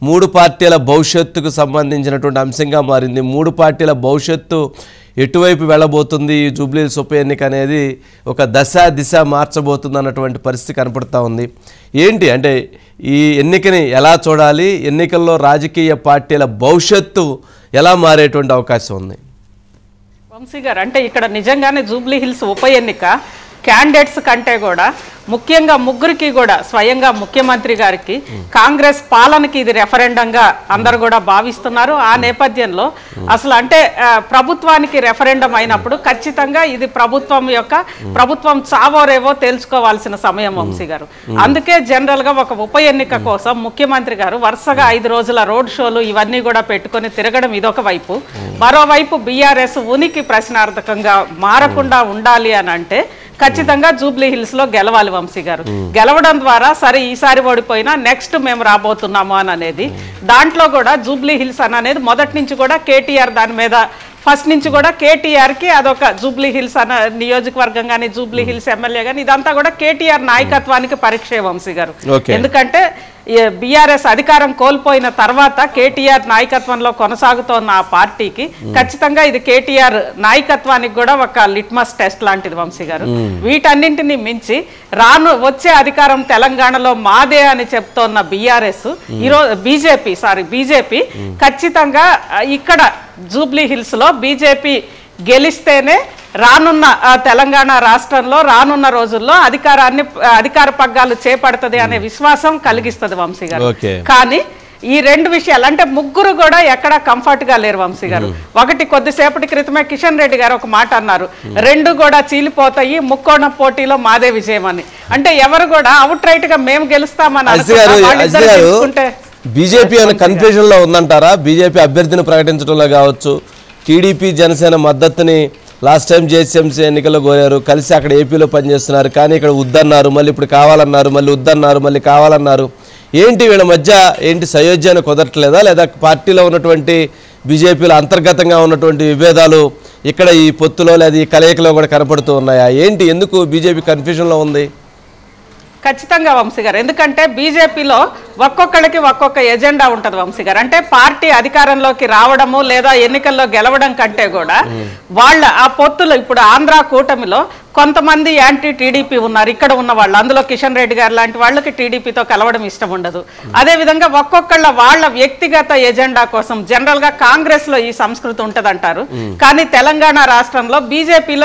మూడు పార్టీల భవిష్యత్తుకు సంబంధించినటువంటి అంశంగా మారింది. మూడు పార్టీల భవిష్యత్తు ఎటువైపు వెళ్ళబోతుంది, ఈ జూబ్లీహిల్స్ ఉప ఎన్నిక అనేది ఒక దిశ మార్చబోతుంది అన్నటువంటి పరిస్థితి కనపడుతూ ఉంది. ఏంటి అంటే ఈ ఎన్నికని ఎలా చూడాలి, ఎన్నికల్లో రాజకీయ పార్టీల భవిష్యత్తు ఎలా మారేటువంటి అవకాశం ఉంది? వంశీ గారు, అంటే ఇక్కడ నిజంగానే జూబ్లీహిల్స్ ఉప ఎన్నిక క్యాండిడేట్స్ కంటే కూడా ముఖ్యంగా ముగ్గురికి కూడా స్వయంగా ముఖ్యమంత్రి గారికి కాంగ్రెస్ పాలనకి ఇది రెఫరెండంగా అందరు కూడా భావిస్తున్నారు. ఆ నేపథ్యంలో అసలు అంటే ప్రభుత్వానికి రెఫరెండం అయినప్పుడు ఖచ్చితంగా ఇది ప్రభుత్వం చావోరేవో తెలుసుకోవాల్సిన సమయం వంశీ గారు. అందుకే జనరల్ గా ఒక ఉప ఎన్నిక కోసం ముఖ్యమంత్రి గారు వరుసగా 5 రోజుల రోడ్ షోలు ఇవన్నీ కూడా పెట్టుకొని తిరగడం ఇదొక వైపు. మరోవైపు బీఆర్ఎస్ ఉనికి ప్రశ్నార్థకంగా మారకుండా ఉండాలి అని అంటే ఖచ్చితంగా జూబ్లీహిల్స్ లో గెలవాలి వంశీ గారు. గెలవడం ద్వారా సరే ఈసారి ఓడిపోయినా నెక్స్ట్ మేము రాబోతున్నాము అని అనేది దాంట్లో కూడా జూబ్లీహిల్స్ అనేది మొదటి నుంచి కూడా కేటీఆర్ దాని మీద ఫస్ట్ నుంచి కూడా కేటీఆర్ కి అదొక జూబ్లీహిల్స్ అన్న నియోజకవర్గం కానీ జూబ్లీహిల్స్ ఎమ్మెల్యే కానీ ఇదంతా కూడా కేటీఆర్ నాయకత్వానికి పరీక్ష వంశీ గారు. ఎందుకంటే బీఆర్ఎస్ అధికారం కోల్పోయిన తర్వాత కేటీఆర్ నాయకత్వంలో కొనసాగుతోన్న ఆ పార్టీకి ఖచ్చితంగా ఇది కేటీఆర్ నాయకత్వానికి కూడా ఒక లిట్మస్ టెస్ట్ లాంటిది వంశీ గారు. వీటన్నింటినీ మించి వచ్చే అధికారం తెలంగాణలో మాదే అని చెప్తోన్న బీఆర్ఎస్ ఈరోజు బీజేపీ ఖచ్చితంగా ఇక్కడ జూబ్లీహిల్స్ లో బీజేపీ గెలిస్తేనే రానున్న తెలంగాణ రాష్ట్రంలో రానున్న రోజుల్లో అధికార పగ్గాలు చేపడుతుంది అనే విశ్వాసం కలిగిస్తుంది వంశీ గారు. కానీ ఈ రెండు విషయాలు అంటే ముగ్గురు కూడా ఎక్కడా కంఫర్ట్ గా లేరు వంశీ గారు. ఒకటి కొద్దిసేపటి క్రితమే కిషన్ రెడ్డి గారు ఒక మాట అన్నారు, రెండు కూడా చీలిపోతాయి, ముక్కోణ పోటీలో మాదే విజయం అని. అంటే ఎవరు కూడా అవుట్ రైట్ గా మేము గెలుస్తామని అనుకుంటే బీజేపీ అనే కన్ఫ్యూజన్ లో ఉందంటారా? బీజేపీ అభ్యర్థిని ప్రకటించడంలో కావచ్చు, టీడీపీ జనసేన మద్దతుని లాస్ట్ టైం జేసీఎంసీ ఎన్నికల్లో కోరారు, కలిసి అక్కడ ఏపీలో పనిచేస్తున్నారు, కానీ ఇక్కడ వద్దన్నారు, మళ్ళీ ఇప్పుడు కావాలన్నారు, మళ్ళీ వద్దన్నారు, మళ్ళీ కావాలన్నారు. ఏంటి వీళ్ళ మధ్య ఏంటి సయోధ్యాన్ని కుదరట్లేదా, లేదా పార్టీలో ఉన్నటువంటి బీజేపీలో అంతర్గతంగా ఉన్నటువంటి విభేదాలు ఇక్కడ ఈ పొత్తులో లేదా ఈ కలయికలో కూడా కనపడుతూ ఉన్నాయా? ఏంటి ఎందుకు బీజేపీ కన్ఫ్యూజన్లో ఉంది? ఖచ్చితంగా వంశీ గారు, ఎందుకంటే బీజేపీలో ఒక్కొక్కరికి ఒక్కొక్క ఎజెండా ఉంటుంది వంశీ గారు. అంటే పార్టీ అధికారంలోకి రావడము లేదా ఎన్నికల్లో గెలవడం కంటే కూడా వాళ్ళ ఆ పొత్తులు ఇప్పుడు ఆంధ్ర కూటమిలో కొంతమంది యాంటీ టీడీపీ ఉన్నారు, ఇక్కడ ఉన్న వాళ్ళు, అందులో కిషన్ రెడ్డి గారు లాంటి వాళ్ళకి టీడీపీతో కలవడం ఇష్టం ఉండదు. అదేవిధంగా వాళ్ళ వ్యక్తిగత ఎజెండా కోసం జనరల్ గా కాంగ్రెస్ లో ఈ సంస్కృతి ఉంటదంటారు, కానీ తెలంగాణ రాష్ట్రంలో బీజేపీలో